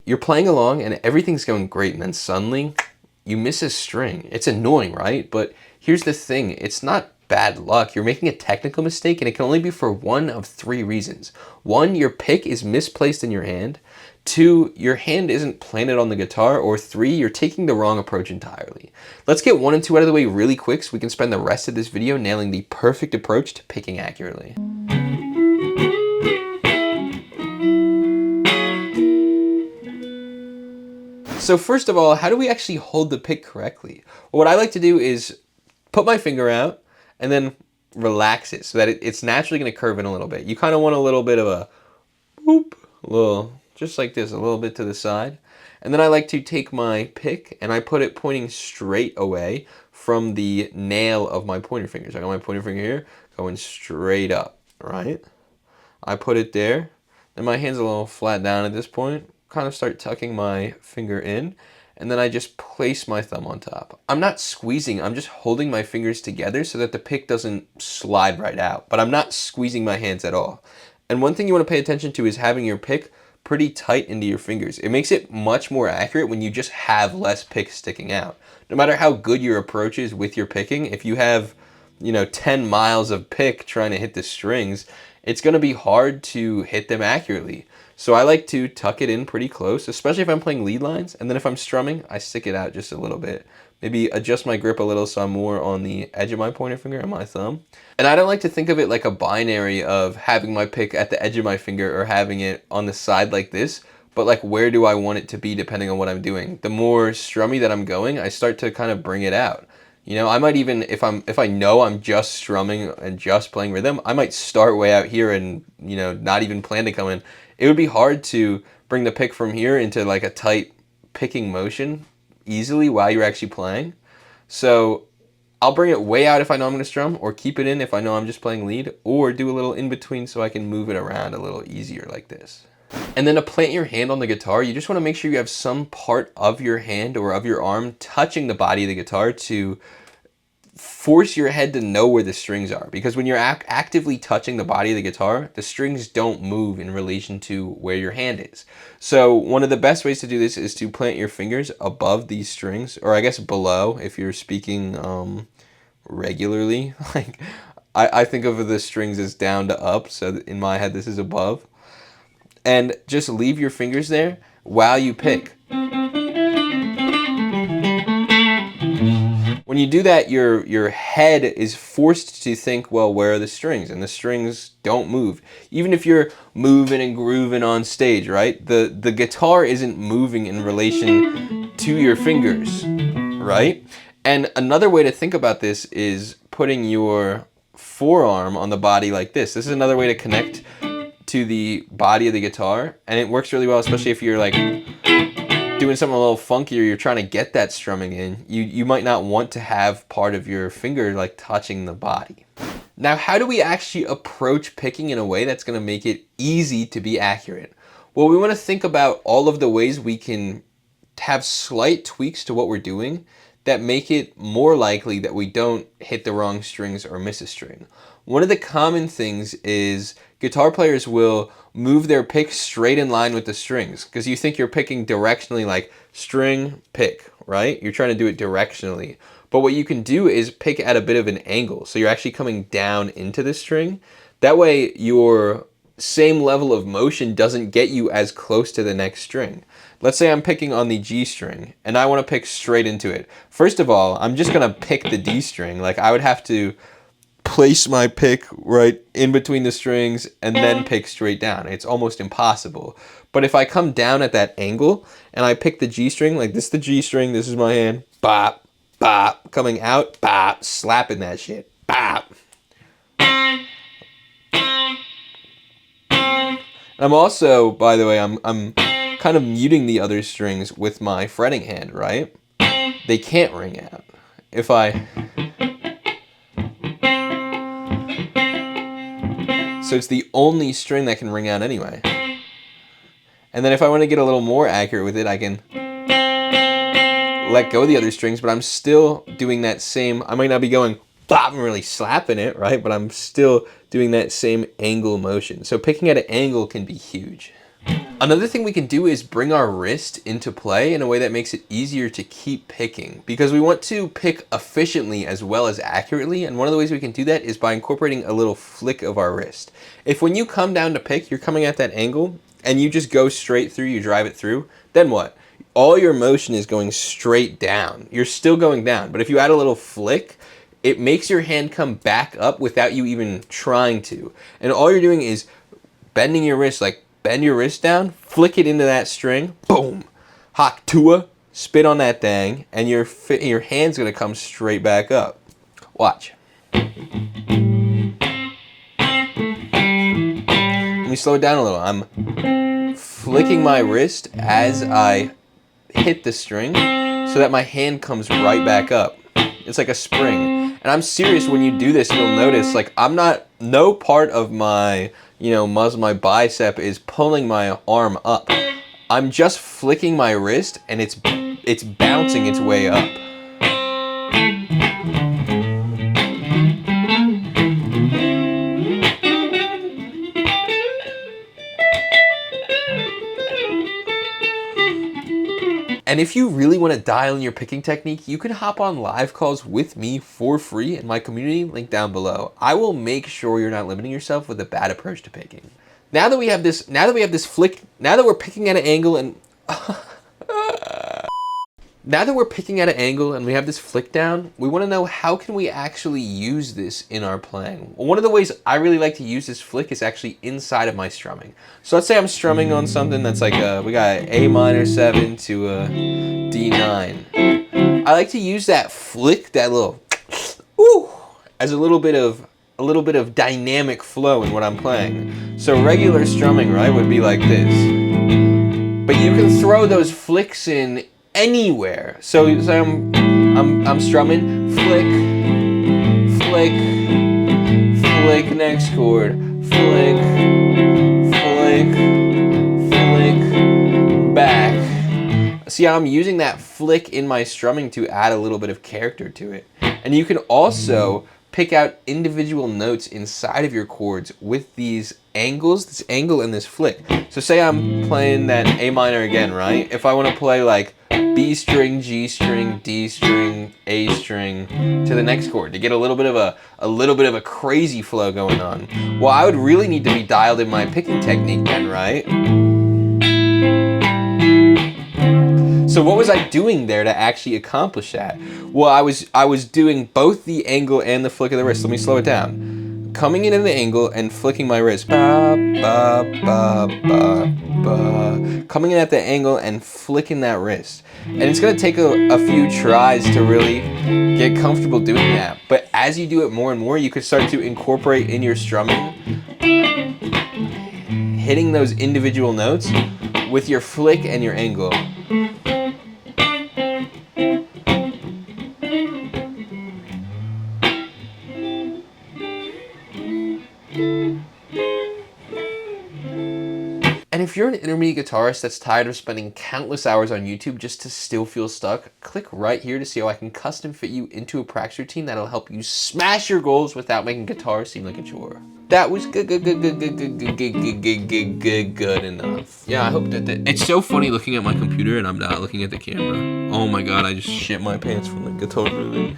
you're playing along and everything's going great, and then suddenly you miss a string. It's annoying, right? But here's the thing, it's not bad luck. You're making a technical mistake, and it can only be for one of three reasons. One, your pick is misplaced in your hand. Two, your hand isn't planted on the guitar. Or three, you're taking the wrong approach entirely. Let's get 1 and 2 out of the way really quick so we can spend the rest of this video nailing the perfect approach to picking accurately. So first of all, how do we actually hold the pick correctly? Well, what I like to do is put my finger out and then relax it so that it's naturally going to curve in a little bit. You kind of want a little bit of a whoop, a little, just like this, a little bit to the side. And then I like to take my pick and I put it pointing straight away from the nail of my pointer finger. So I got my pointer finger here going straight up, right? I put it there. Then my hand's a little flat down at this point. Kind of start tucking my finger in, and then I just place my thumb on top. I'm not squeezing, I'm just holding my fingers together so that the pick doesn't slide right out, but I'm not squeezing my hands at all. And one thing you want to pay attention to is having your pick pretty tight into your fingers. It makes it much more accurate when you just have less pick sticking out. No matter how good your approach is with your picking, if you have, 10 miles of pick trying to hit the strings, it's going to be hard to hit them accurately. So I like to tuck it in pretty close, especially if I'm playing lead lines. And then if I'm strumming, I stick it out just a little bit. Maybe adjust my grip a little so I'm more on the edge of my pointer finger and my thumb. And I don't like to think of it like a binary of having my pick at the edge of my finger or having it on the side like this, but like where do I want it to be depending on what I'm doing. The more strummy that I'm going, I start to kind of bring it out. I might even, if I know I'm just strumming and just playing rhythm, I might start way out here and, not even plan to come in. It would be hard to bring the pick from here into like a tight picking motion easily while you're actually playing. So I'll bring it way out if I know I'm going to strum, or keep it in if I know I'm just playing lead, or do a little in between so I can move it around a little easier like this. And then to plant your hand on the guitar, you just want to make sure you have some part of your hand or of your arm touching the body of the guitar to force your head to know where the strings are. Because when you're actively touching the body of the guitar, the strings don't move in relation to where your hand is. So one of the best ways to do this is to plant your fingers above these strings, or I guess below if you're speaking regularly. Like I think of the strings as down to up, so in my head this is above. And just leave your fingers there while you pick. When you do that, your head is forced to think, well, where are the strings? And the strings don't move. Even if you're moving and grooving on stage, right? The guitar isn't moving in relation to your fingers, right? And another way to think about this is putting your forearm on the body like this. This is another way to connect to the body of the guitar, and it works really well, especially if you're like doing something a little funky or you're trying to get that strumming in. You might not want to have part of your finger like touching the body. Now, how do we actually approach picking in a way that's going to make it easy to be accurate? Well, we want to think about all of the ways we can have slight tweaks to what we're doing that make it more likely that we don't hit the wrong strings or miss a string. One of the common things is guitar players will move their pick straight in line with the strings, because you think you're picking directionally, like string, pick, right? You're trying to do it directionally. But what you can do is pick at a bit of an angle. So you're actually coming down into the string. That way your same level of motion doesn't get you as close to the next string. Let's say I'm picking on the G string and I want to pick straight into it. First of all, I'm just going to pick the D string. Like I would have to place my pick right in between the strings and then pick straight down. It's almost impossible. But if I come down at that angle and I pick the G string, like this is the G string, this is my hand, bop, bop, coming out, bop, slapping that shit, bop. And I'm also, by the way, I'm kind of muting the other strings with my fretting hand, right? They can't ring out. If I... So it's the only string that can ring out anyway. And then if I want to get a little more accurate with it, I can let go of the other strings, but I'm still doing that same, I might not be going bop and really slapping it, right? But I'm still doing that same angle motion. So picking at an angle can be huge. Another thing we can do is bring our wrist into play in a way that makes it easier to keep picking, because we want to pick efficiently as well as accurately, and one of the ways we can do that is by incorporating a little flick of our wrist. If when you come down to pick, you're coming at that angle, and you just go straight through, you drive it through, then what? All your motion is going straight down. You're still going down, but if you add a little flick, it makes your hand come back up without you even trying to. And all you're doing is bending your wrist, like bend your wrist down, flick it into that string, boom, hak tua, spit on that thing, and your hand's gonna come straight back up. Watch. Let me slow it down a little. I'm flicking my wrist as I hit the string so that my hand comes right back up. It's like a spring. And I'm serious, when you do this, you'll notice, like, no part of my, muscle, my bicep is pulling my arm up. I'm just flicking my wrist and it's bouncing its way up. And if you really want to dial in your picking technique, you can hop on live calls with me for free in my community, link down below. I will make sure you're not limiting yourself with a bad approach to picking. Now that we have this flick, now that we're picking at an angle and now that we're picking at an angle and we have this flick down, we want to know, how can we actually use this in our playing? Well, one of the ways I really like to use this flick is actually inside of my strumming. So let's say I'm strumming on something that's like we got A minor 7 to a D9. I like to use that flick, that little ooh, as a little bit of dynamic flow in what I'm playing. So regular strumming, right, would be like this. But you can throw those flicks in anywhere. So I'm strumming, flick, flick, flick, next chord, flick, flick, flick, back. See how I'm using that flick in my strumming to add a little bit of character to it. And you can also pick out individual notes inside of your chords with these angles, this angle and this flick. So say I'm playing that A minor again, right? If I want to play like B string, G string, D string, A string to the next chord to get a little bit of a crazy flow going on. Well, I would really need to be dialed in my picking technique then, right? So what was I doing there to actually accomplish that? Well, I was doing both the angle and the flick of the wrist. Let me slow it down. Coming in at the angle and flicking my wrist. Ba, ba, ba, ba, ba. Coming in at the angle and flicking that wrist. And it's going to take a few tries to really get comfortable doing that. But as you do it more and more, you could start to incorporate in your strumming, hitting those individual notes with your flick and your angle. And if you're an intermediate guitarist that's tired of spending countless hours on YouTube just to still feel stuck, click right here to see how I can custom fit you into a practice routine that'll help you smash your goals without making guitar seem like a chore. That was good enough. Yeah, I hope that it's so funny looking at my computer and I'm not looking at the camera. Oh my god, I just shit my pants from the guitar movie.